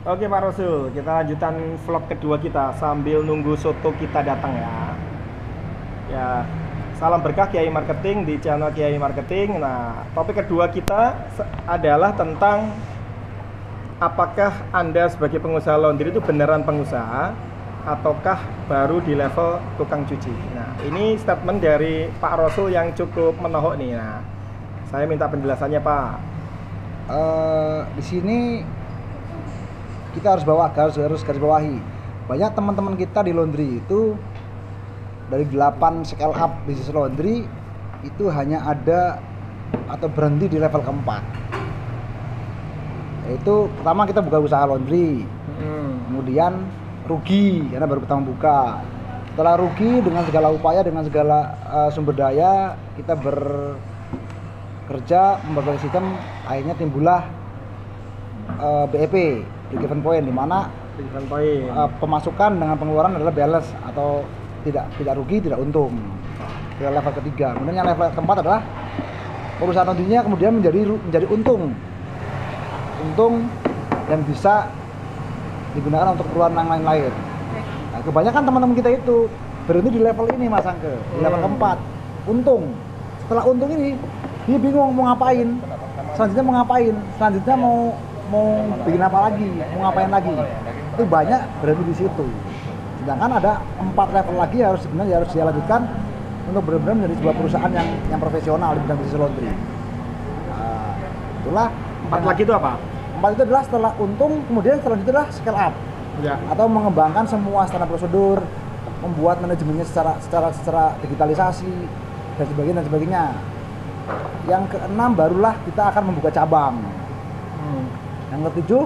Oke Pak Rasul, kita lanjutkan vlog kedua kita sambil nunggu soto kita datang ya. Ya, salam berkah Kiai Marketing di channel Kiai Marketing. Nah, topik kedua kita adalah tentang apakah Anda sebagai pengusaha laundry itu beneran pengusaha ataukah baru di level tukang cuci. Nah, ini statement dari Pak Rasul yang cukup menohok nih. Nah, saya minta penjelasannya Pak. Di sini kita harus garis bawahi. Banyak teman-teman kita di laundry itu dari 8 scale up bisnis laundry itu hanya ada atau berhenti di level keempat. Yaitu pertama kita buka usaha laundry, kemudian rugi karena baru pertama buka. Setelah rugi dengan segala upaya, dengan segala sumber daya kita bekerja membangun sistem, akhirnya timbullah BEP, break-even point, di mana pemasukan dengan pengeluaran adalah balance atau tidak rugi, tidak untung. Ke level ketiga. Kemudian yang level keempat adalah perusahaan laundry-nya kemudian menjadi untung dan bisa digunakan untuk keperluan yang lain-lain. Nah, kebanyakan teman-teman kita itu berhenti di level ini Mas Angke, di level keempat, untung. Setelah untung ini dia bingung mau ngapain, selanjutnya mau bikin apa lagi, mau ngapain lagi. Itu banyak berhenti di situ. Sedangkan ada 4 level lagi harus dia lanjutkan untuk benar-benar menjadi sebuah perusahaan yang profesional di bidang bisnis laundry. Nah, itulah 4 lagi itu apa? 4 itu adalah setelah untung, kemudian selanjutnya adalah scale up. Ya. Atau mengembangkan semua standar prosedur, membuat manajemennya secara digitalisasi dan sebagainya. Yang keenam barulah kita akan membuka cabang. Yang ketujuh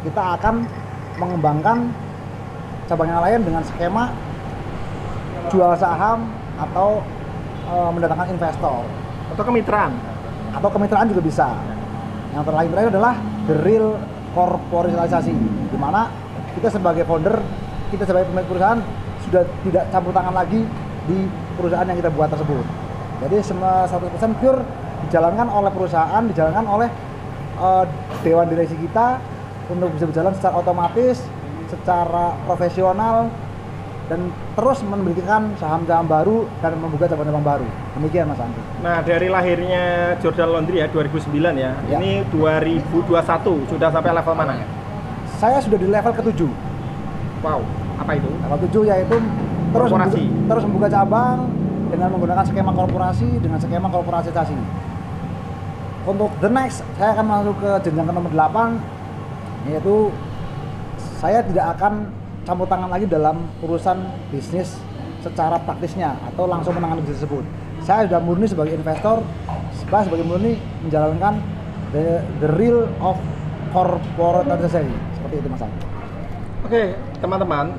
kita akan mengembangkan cabang yang lain dengan skema jual saham atau mendatangkan investor Atau kemitraan juga bisa. Yang terakhir adalah the real korporatisasi, di mana kita sebagai founder, kita sebagai pemilik perusahaan sudah tidak campur tangan lagi di perusahaan yang kita buat tersebut. Jadi semua 100% pure dijalankan oleh perusahaan, dijalankan oleh dewan direksi kita untuk bisa berjalan secara otomatis, secara profesional, dan terus memberikan saham-saham baru dan membuka cabang-cabang baru. Demikian Mas Andri. Nah, dari lahirnya Jordan Laundry ya 2009 ya. Ini 2021 sudah sampai level mana? Saya sudah di level ke-7. Wow, apa itu? Level 7 yaitu terus membuka cabang dengan menggunakan skema korporasi dengan skema korporatisasi. Untuk the next, saya akan masuk ke jenjang ke nomor 8, yaitu saya tidak akan campur tangan lagi dalam urusan bisnis secara praktisnya atau langsung menangani bisnis tersebut. Saya sudah murni sebagai investor, sebagai murni menjalankan the real of corporatisasi. Seperti itu Mas Angga. Oke, teman-teman,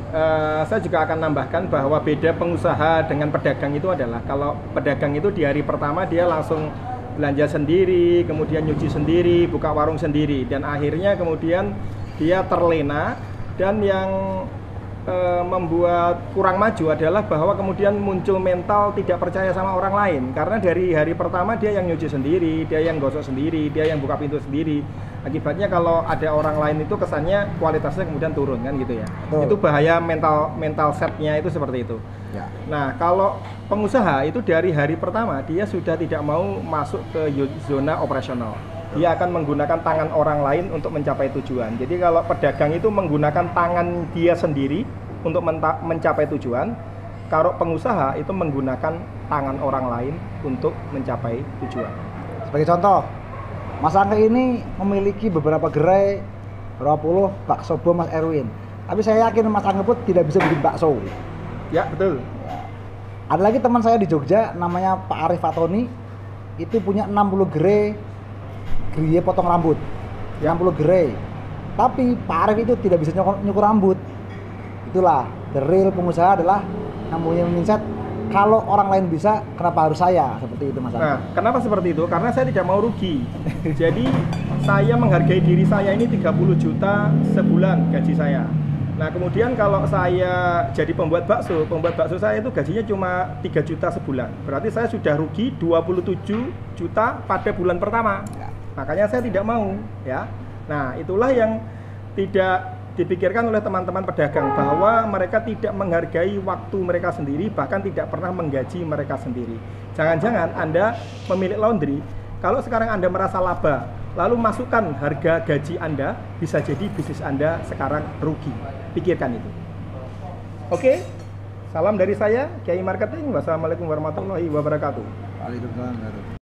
saya juga akan nambahkan bahwa beda pengusaha dengan pedagang itu adalah kalau pedagang itu di hari pertama dia langsung belanja sendiri, kemudian nyuci sendiri, buka warung sendiri, dan akhirnya kemudian dia terlena. Dan yang membuat kurang maju adalah bahwa kemudian muncul mental tidak percaya sama orang lain, karena dari hari pertama dia yang nyuci sendiri, dia yang gosok sendiri, dia yang buka pintu sendiri. Akibatnya kalau ada orang lain itu kesannya kualitasnya kemudian turun kan gitu ya. Itu bahaya mental setnya itu seperti itu ya. Nah, kalau pengusaha itu dari hari pertama dia sudah tidak mau masuk ke zona operasional. Dia akan menggunakan tangan orang lain untuk mencapai tujuan. Jadi kalau pedagang itu menggunakan tangan dia sendiri untuk mencapai tujuan, kalau pengusaha itu menggunakan tangan orang lain untuk mencapai tujuan. Sebagai contoh, Mas Angga ini memiliki beberapa gerai, berapa puluh bakso bom Mas Erwin. Tapi saya yakin Mas Angga pun tidak bisa bikin bakso. Ya, betul. Ada lagi teman saya di Jogja namanya Pak Arif Fatoni, itu punya 60 gerai potong rambut, 60 gerai. Tapi Pak Arif itu tidak bisa nyukur rambut. Itulah the real pengusaha adalah yang punya mindset kalau orang lain bisa, kenapa harus saya? Seperti itu Mas. Nah, kenapa seperti itu? Karena saya tidak mau rugi. Jadi saya menghargai diri saya ini 30 juta sebulan gaji saya. Nah, kemudian kalau saya jadi pembuat bakso saya itu gajinya cuma 3 juta sebulan. Berarti saya sudah rugi 27 juta pada bulan pertama. Makanya saya tidak mau, ya. Nah, itulah yang tidak dipikirkan oleh teman-teman pedagang bahwa mereka tidak menghargai waktu mereka sendiri, bahkan tidak pernah menggaji mereka sendiri. Jangan-jangan Anda pemilik laundry, kalau sekarang Anda merasa laba, lalu masukkan harga gaji Anda, bisa jadi bisnis Anda sekarang rugi. Pikirkan itu. Oke, salam dari saya, Kiai Marketing. Wassalamualaikum warahmatullahi wabarakatuh. Waalaikumsalam.